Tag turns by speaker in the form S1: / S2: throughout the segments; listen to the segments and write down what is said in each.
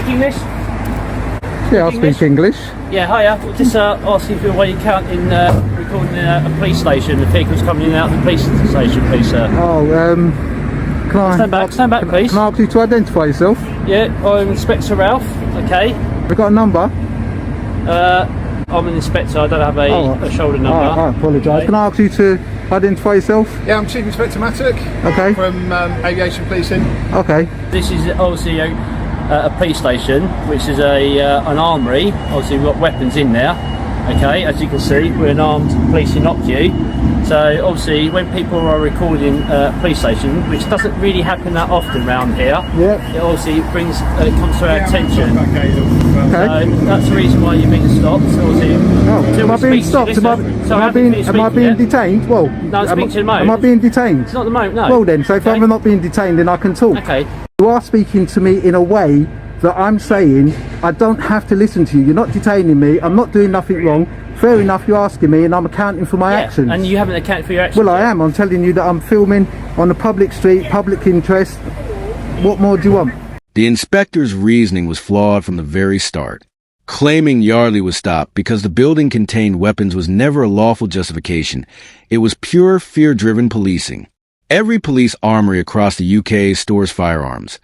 S1: English?
S2: Yeah, I speak English.
S1: Yeah, hiya. Just asking for why you can't recording a police station. The vehicle's coming in and out of the police station, please, sir.
S2: Oh, can I...
S1: Stand back, please.
S2: Can I ask you to identify yourself?
S1: Yeah, I'm Inspector Ralph, okay.
S2: Have you got a number?
S1: I'm an inspector, I don't have a shoulder number.
S2: I apologise. Okay. Can I ask you to identify yourself?
S3: Yeah, I'm Chief Inspector Mattock.
S2: Okay.
S3: From Aviation Policing.
S2: Okay.
S1: This is obviously a police station, which is an armoury. Obviously we've got weapons in there, okay. As you can see, we're an armed police inocuous. So obviously when people are recording a police station, which doesn't really happen that often around here, it obviously comes to our attention.
S2: Okay.
S1: So that's the reason why you're being stopped.
S2: Am I being stopped? Am I being detained? Well,
S1: no, I'm speaking to the moment.
S2: Am I being detained?
S1: It's not the moment, no.
S2: Well then, so if I'm not being detained, then I can talk.
S1: Okay.
S2: You are speaking to me in a way that I'm saying I don't have to listen to you. You're not detaining me. I'm not doing nothing wrong. Fair enough, you're asking me, and I'm accounting for my actions.
S1: And you haven't accounted for your actions.
S2: Well, I am. I'm telling you that I'm filming on a public street, public interest. What more do you want?
S4: The inspector's reasoning was flawed from the very start. Claiming Yardley was stopped because the building contained weapons was never a lawful justification. It was pure fear-driven policing. Every police armory across the UK stores firearms.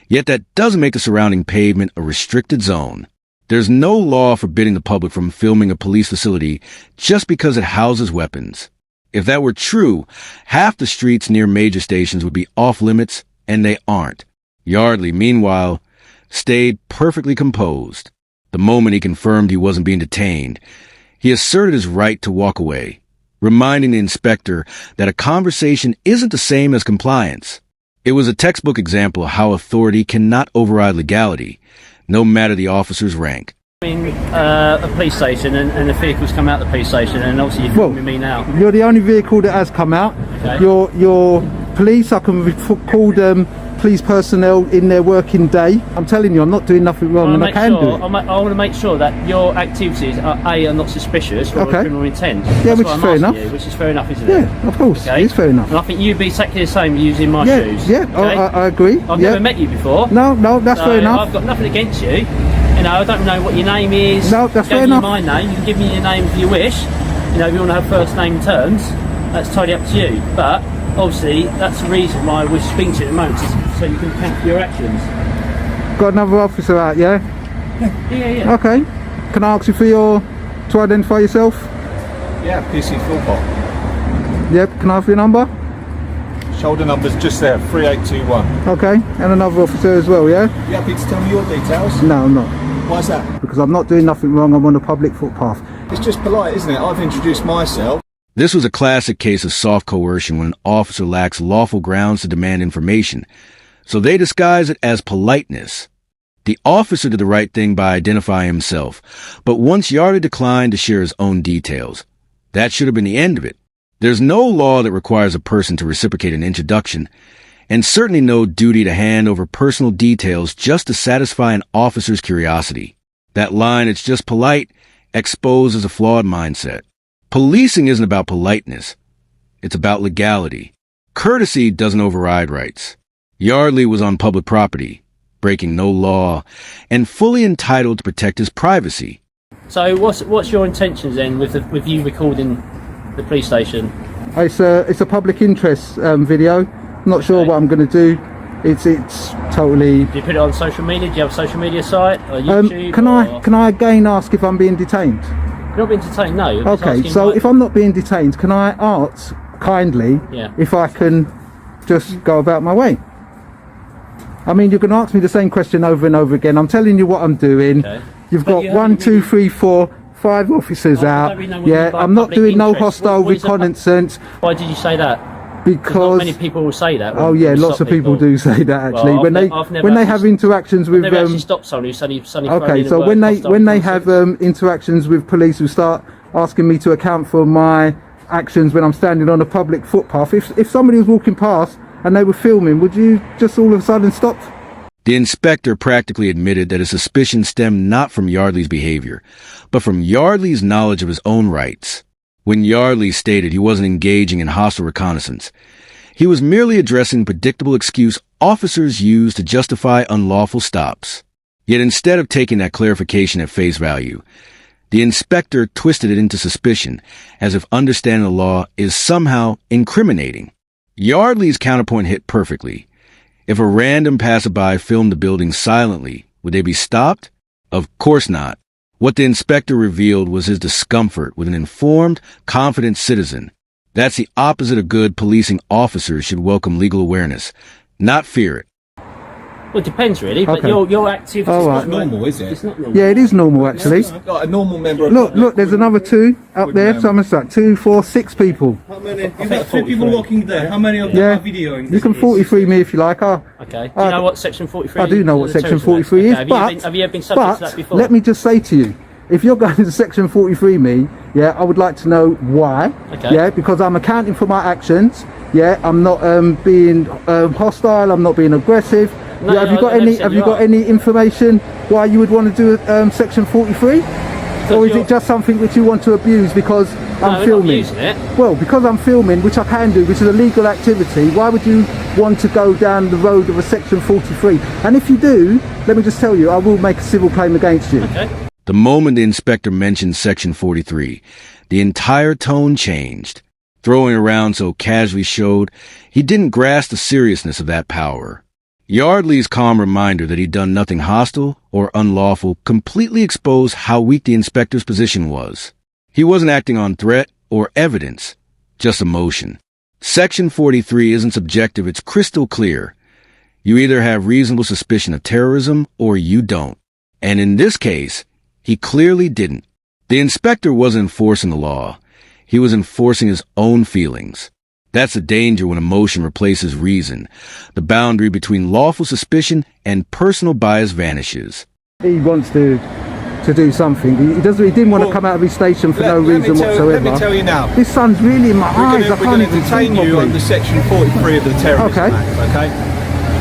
S4: Yet that doesn't make the surrounding pavement a restricted zone. There's no law forbidding the public from filming a police facility just because it houses weapons. If that were true, half the streets near major stations would be off limits, and they aren't. Yardley, meanwhile, stayed perfectly composed. The moment he confirmed he wasn't being detained, he asserted his right to walk away, reminding the inspector that a conversation isn't the same as compliance. It was a textbook example of how authority cannot override legality, no matter the officer's rank.
S1: In a police station and the vehicles come out of the police station, and obviously you're filming me now.
S2: You're the only vehicle that has come out.
S1: Okay.
S2: Your police, I can call them police personnel in their working day. I'm telling you, I'm not doing nothing wrong, and I can do it.
S1: I want to make sure that your activities are not suspicious or criminal intent.
S2: Yeah, which is fair enough.
S1: Which is fair enough, isn't it?
S2: Yeah, of course,
S1: okay.
S2: it's fair enough.
S1: And I think you'd be exactly the same using my shoes.
S2: Yeah,
S1: okay?
S2: I agree.
S1: I've never met you before.
S2: No, that's fair enough.
S1: I've got nothing against you. You know, I don't know what your name is.
S2: No, that's fair enough.
S1: My name, you can give me your name if you wish. You know, if you want to have first name terms, that's totally up to you. But obviously, that's the reason why we're speaking to you at the moment, so you can account for your actions.
S2: Got another officer out, yeah?
S1: Yeah.
S2: Okay. Can I ask you to identify yourself?
S3: Yeah, PC Philpott.
S2: Yep. Can I have your number?
S3: Shoulder number's just there, 3821.
S2: Okay. And another officer as well, yeah?
S3: You happy to tell me your details?
S2: No, I'm not.
S3: Why is that?
S2: Because I'm not doing nothing wrong. I'm on a public footpath.
S3: It's just polite, isn't it? I've introduced myself.
S4: This was a classic case of soft coercion when an officer lacks lawful grounds to demand information, so they disguise it as politeness. The officer did the right thing by identifying himself, but once Yardley declined to share his own details, that should have been the end of it. There's no law that requires a person to reciprocate an introduction, and certainly no duty to hand over personal details just to satisfy an officer's curiosity. That line, "it's just polite," exposes a flawed mindset. Policing isn't about politeness. It's about legality. Courtesy doesn't override rights. Yardley was on public property, breaking no law, and fully entitled to protect his privacy.
S1: So what's your intentions then with you recording the police station?
S2: It's a public interest video. Not sure what I'm going to do. It's totally.
S1: Do you put it on social media? Do you have a social media site or YouTube?
S2: Can I again ask if I'm being detained?
S1: You're not being detained, no.
S2: Okay, so if I'm not being detained, can I ask kindly if I can just go about my way? I mean, you're going to ask me the same question over and over again. I'm telling you what I'm doing. Okay. You've got 1, 2, 3, 4, 5 officers out. Yeah, I'm not doing no hostile reconnaissance.
S1: Why did you say that?
S2: Because
S1: not many people will say that.
S2: Oh yeah, lots of people do say that actually.
S1: Well,
S2: when they have interactions with
S1: I've never actually stopped someone who's suddenly
S2: okay, so when they have interactions with police who start asking me to account for my actions when I'm standing on a public footpath, if somebody was walking past and they were filming, would you just all of a sudden stop?
S4: The inspector practically admitted that his suspicion stemmed not from Yardley's behavior, but from Yardley's knowledge of his own rights. When Yardley stated he wasn't engaging in hostile reconnaissance, he was merely addressing the predictable excuse officers use to justify unlawful stops. Yet instead of taking that clarification at face value, the inspector twisted it into suspicion, as if understanding the law is somehow incriminating. Yardley's counterpoint hit perfectly. If a random passerby filmed the building silently, would they be stopped? Of course not. What the inspector revealed was his discomfort with an informed, confident citizen. That's the opposite of good policing officers should welcome legal awareness, not fear it.
S1: Well, it depends really, but
S2: Okay.
S1: your activity
S2: All
S1: is
S2: right.
S1: not
S3: Normal, is it?
S1: It's not normal.
S2: Yeah, it is normal actually.
S3: Like a normal member of
S2: Look, there's another 2 up there. So I'm gonna start 2, 4, 6 people.
S5: How many? You've got 3 people walking there. How many of them
S2: Yeah.
S5: are videoing?
S2: You can 43 me if you like.
S1: Okay. Do you know what Section 43
S2: I do know what
S1: of the
S2: Section
S1: Terrorism
S2: 43 is,
S1: Act?
S2: but
S1: Have you ever been subject to that before?
S2: let me just say to you, if you're going to Section 43 me, yeah, I would like to know why.
S1: Okay.
S2: Yeah, because I'm accounting for my actions. Yeah, I'm not being hostile. I'm not being aggressive.
S1: No,
S2: Yeah, have
S1: no,
S2: you got
S1: I never
S2: any?
S1: said
S2: Have
S1: you
S2: you got
S1: are.
S2: any information why you would want to do Section 43? Or is
S1: you're-
S2: it just something which you want to abuse because
S1: No,
S2: I'm
S1: we're not
S2: filming?
S1: using it.
S2: Well, because I'm filming, which I can do, which is a legal activity, why would you want to go down the road of a Section 43? And if you do, let me just tell you, I will make a civil claim against you.
S1: Okay.
S4: The moment the inspector mentioned Section 43, the entire tone changed. Throwing around so casually showed he didn't grasp the seriousness of that power. Yardley's calm reminder that he'd done nothing hostile or unlawful completely exposed how weak the inspector's position was. He wasn't acting on threat or evidence, just emotion. Section 43 isn't subjective, it's crystal clear. You either have reasonable suspicion of terrorism or you don't. And in this case, he clearly didn't. The inspector wasn't enforcing the law. He was enforcing his own feelings. That's the danger when emotion replaces reason. The boundary between lawful suspicion and personal bias vanishes.
S2: He wants to do something. He didn't want to come out of his station for no reason whatsoever.
S3: Let me tell you now.
S2: This sun's really in my eyes. I
S3: We're
S2: can't
S3: going to
S2: even
S3: detain
S2: think
S3: you
S2: properly.
S3: under Section 43 of the Terrorism
S2: Okay.
S3: Act, okay?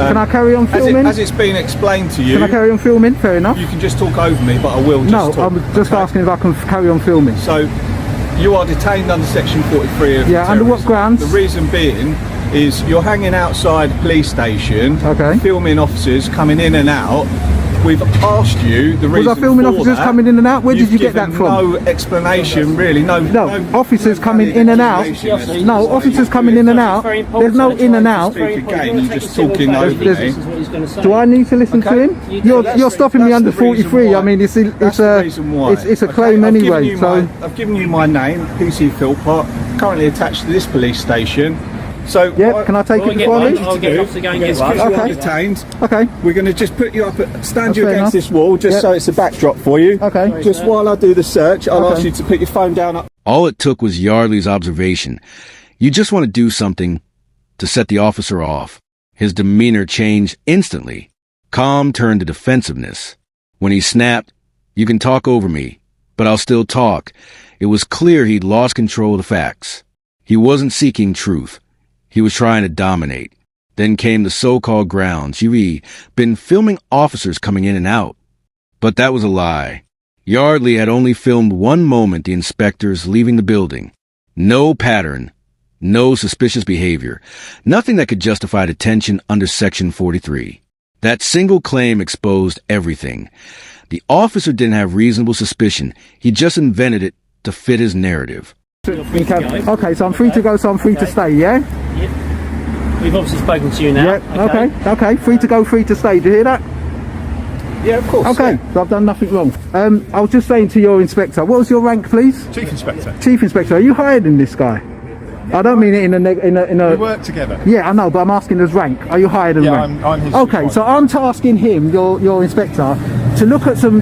S2: Can I carry on filming?
S3: As it's been explained to you,
S2: Can I carry on filming? Fair enough.
S3: you can just talk over me, but I will just
S2: No,
S3: talk.
S2: I'm just
S3: okay?
S2: asking if I can carry on filming.
S3: So, you are detained under Section 43 of
S2: Yeah,
S3: the
S2: under what
S3: Terrorism
S2: grounds?
S3: Act. The reason being is you're hanging outside a police station,
S2: Okay.
S3: filming officers coming in and out. We've asked you the reason
S2: Was I filming
S3: for
S2: officers
S3: that.
S2: coming in and out? Where did
S3: You've
S2: you get that
S3: given
S2: from?
S3: No explanation, really. No,
S2: officers coming in and out.
S3: explanation.
S2: No, officers coming in and out.
S1: Very important.
S2: There's no in and out.
S3: Speak again, you're just
S1: Take a
S3: talking
S1: civil
S3: over
S1: case.
S3: me.
S1: This is what he's going to say.
S2: Do I need to listen to
S3: Okay.
S2: him? You're stopping me
S3: That's
S2: under
S3: the reason
S2: 43.
S3: why.
S2: I mean, it's
S3: That's
S2: a
S3: the reason why.
S2: it's a
S3: Okay,
S2: claim
S3: I've given
S2: anyway.
S3: you
S2: So
S3: I've given you my name, PC Philpott, currently attached to this police station. So
S2: yeah,
S3: what
S2: can I take
S1: Well,
S2: it
S1: get
S2: before I
S1: one.
S2: leave?
S1: I'll get off to go and get
S3: Because
S1: one.
S3: you are
S2: Okay.
S3: detained,
S2: Okay.
S3: we're going to just put you up, stand
S2: That's
S3: you
S2: fair
S3: against
S2: enough.
S3: this wall, just
S2: Yep.
S3: so it's a backdrop for you.
S2: Okay.
S3: Just while I do the search, I'll
S2: Okay.
S3: ask you to put your phone down up.
S4: All it took was Yardley's observation. You just want to do something to set the officer off. His demeanor changed instantly. Calm turned to defensiveness. When he snapped, "You can talk over me, but I'll still talk," it was clear he'd lost control of the facts. He wasn't seeking truth. He was trying to dominate. Then came the so-called grounds. You've been filming officers coming in and out. But that was a lie. Yardley had only filmed one moment, the inspectors leaving the building. No pattern. No suspicious behavior. Nothing that could justify detention under Section 43. That single claim exposed everything. The officer didn't have reasonable suspicion. He just invented it to fit his narrative.
S2: Okay, so I'm free to go, so I'm free to stay, yeah?
S1: We've obviously spoken to you now.
S2: Yeah, okay. Free to go, free to stay. Do you hear that?
S3: Yeah, of course.
S2: Okay, so I've done nothing wrong. I was just saying to your inspector, what was your rank, please?
S3: Chief Inspector.
S2: Chief Inspector, are you higher than this guy? I don't mean it in a.
S3: We work together.
S2: Yeah, I know, but I'm asking his rank. Are you higher than
S3: Yeah,
S2: rank?
S3: I'm his
S2: Okay,
S3: supervisor.
S2: so I'm tasking him, your inspector, to look at some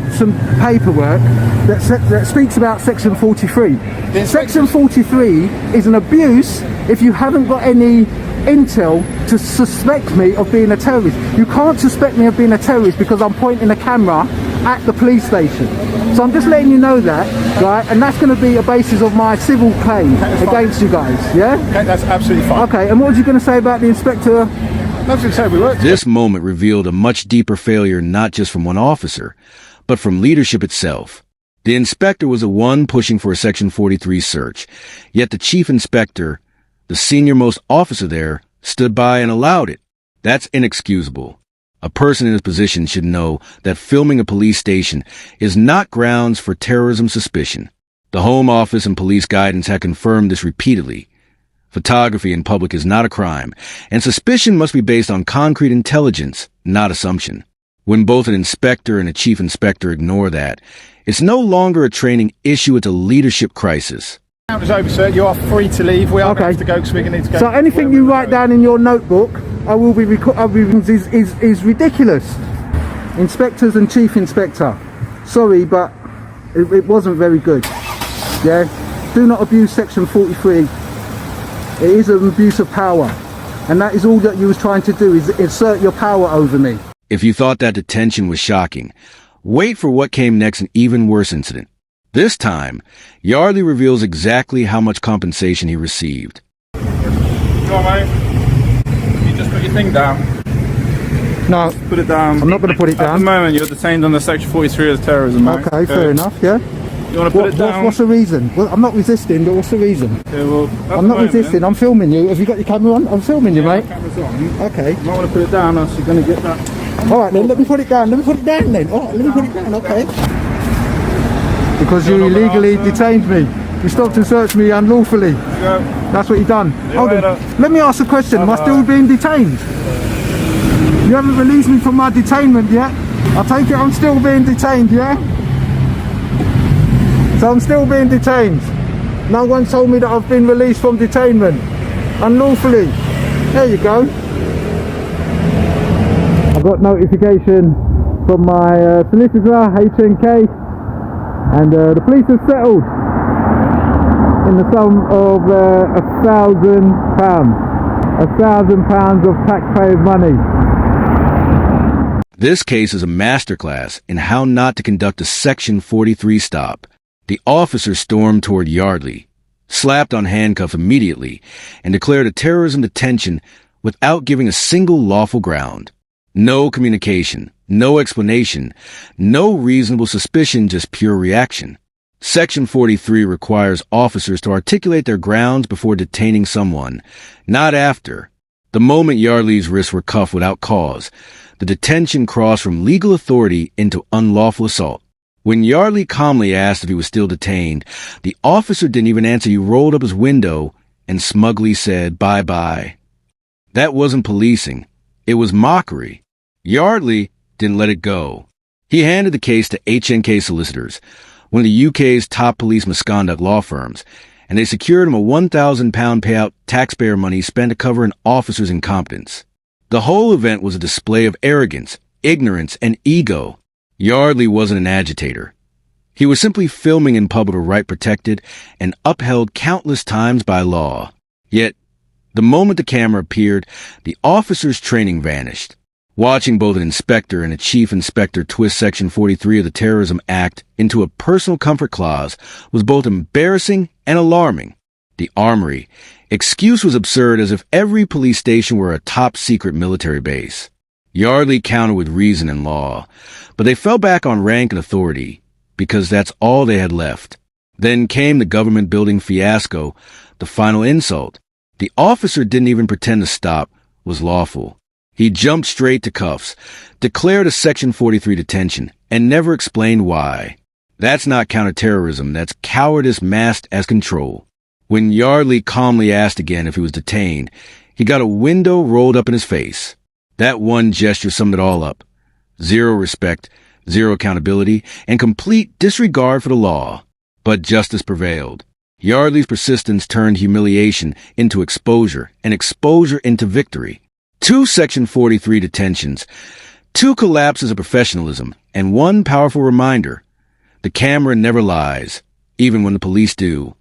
S2: paperwork that speaks about Section 43. Section 43 is an abuse if you haven't got any intel to suspect me of being a terrorist. You can't suspect me of being a terrorist because I'm pointing a camera at the police station. So I'm just letting you know that, right? And that's going to be a basis of my civil claim against you guys, yeah?
S3: Okay, that's absolutely fine.
S2: Okay, and what was you going to say about the inspector?
S3: Nothing to say, we work.
S4: This moment revealed a much deeper failure not just from one officer, but from leadership itself. The inspector was the one pushing for a Section 43 search, yet the chief inspector, the senior-most officer there, stood by and allowed it. That's inexcusable. A person in his position should know that filming a police station is not grounds for terrorism suspicion. The Home Office and police guidance have confirmed this repeatedly. Photography in public is not a crime, and suspicion must be based on concrete intelligence, not assumption. When both an inspector and a chief inspector ignore that, it's no longer a training issue, it's a leadership crisis.
S3: It's over, sir. You are free to leave. We are going to have to go because we're going to need to go.
S2: So anything you write down in your notebook, is ridiculous. Inspectors and chief inspector, sorry, but it wasn't very good. Yeah, do not abuse section 43. It is an abuse of power, and that is all that you was trying to do, is insert your power over me.
S4: If you thought that detention was shocking, wait for what came next, an even worse incident. This time, Yardley reveals exactly how much compensation he received.
S3: Go on, mate. You just put your thing down.
S2: No,
S3: Put it down.
S2: I'm not going to put it
S3: At
S2: down.
S3: the moment, you're detained under section 43 of terrorism, mate.
S2: Okay, fair enough, yeah.
S3: You want to put it down?
S2: What's the reason? Well, I'm not resisting, but what's the reason?
S3: Yeah, well,
S2: I'm not resisting, I'm filming you. Have you got your camera on? I'm filming you, mate.
S3: The camera's on.
S2: Okay.
S3: You might want to put it down, else you're going to get that.
S2: Alright then, let me put it down. Let me put it down then. Alright, let me put it down, okay. Because you illegally detained me. You stopped and searched me unlawfully. That's what you done. Hold on. Let me ask a question. Am I still being detained? You haven't released me from my detainment yet. I take it I'm still being detained, yeah? So I'm still being detained. No one told me that I've been released from detainment unlawfully. There you go. I got notification from my solicitor, HNK, and the police have settled in the sum of £1,000. £1,000 of taxpayers' money.
S4: This case is a masterclass in how not to conduct a Section 43 stop. The officer stormed toward Yardley, slapped on handcuffs immediately, and declared a terrorism detention without giving a single lawful ground. No communication, no explanation, no reasonable suspicion, just pure reaction. Section 43 requires officers to articulate their grounds before detaining someone, not after. The moment Yardley's wrists were cuffed without cause, the detention crossed from legal authority into unlawful assault. When Yardley calmly asked if he was still detained, the officer didn't even answer. He rolled up his window and smugly said, "Bye-bye." That wasn't policing. It was mockery. Yardley didn't let it go. He handed the case to HNK Solicitors, one of the UK's top police misconduct law firms, and they secured him a £1,000 payout, taxpayer money spent to cover an officer's incompetence. The whole event was a display of arrogance, ignorance, and ego. Yardley wasn't an agitator. He was simply filming in public, a right protected and upheld countless times by law. Yet, the moment the camera appeared, the officer's training vanished. Watching both an inspector and a chief inspector twist Section 43 of the Terrorism Act into a personal comfort clause was both embarrassing and alarming. The armory excuse was absurd, as if every police station were a top-secret military base. Yardley countered with reason and law, but they fell back on rank and authority, because that's all they had left. Then came the government building fiasco, the final insult. The officer didn't even pretend to stop was lawful. He jumped straight to cuffs, declared a Section 43 detention, and never explained why. That's not counterterrorism, that's cowardice masked as control. When Yardley calmly asked again if he was detained, he got a window rolled up in his face. That one gesture summed it all up. Zero respect, zero accountability, and complete disregard for the law. But justice prevailed. Yardley's persistence turned humiliation into exposure, and exposure into victory. 2 Section 43 detentions, 2 collapses of professionalism, and 1 powerful reminder. The camera never lies, even when the police do.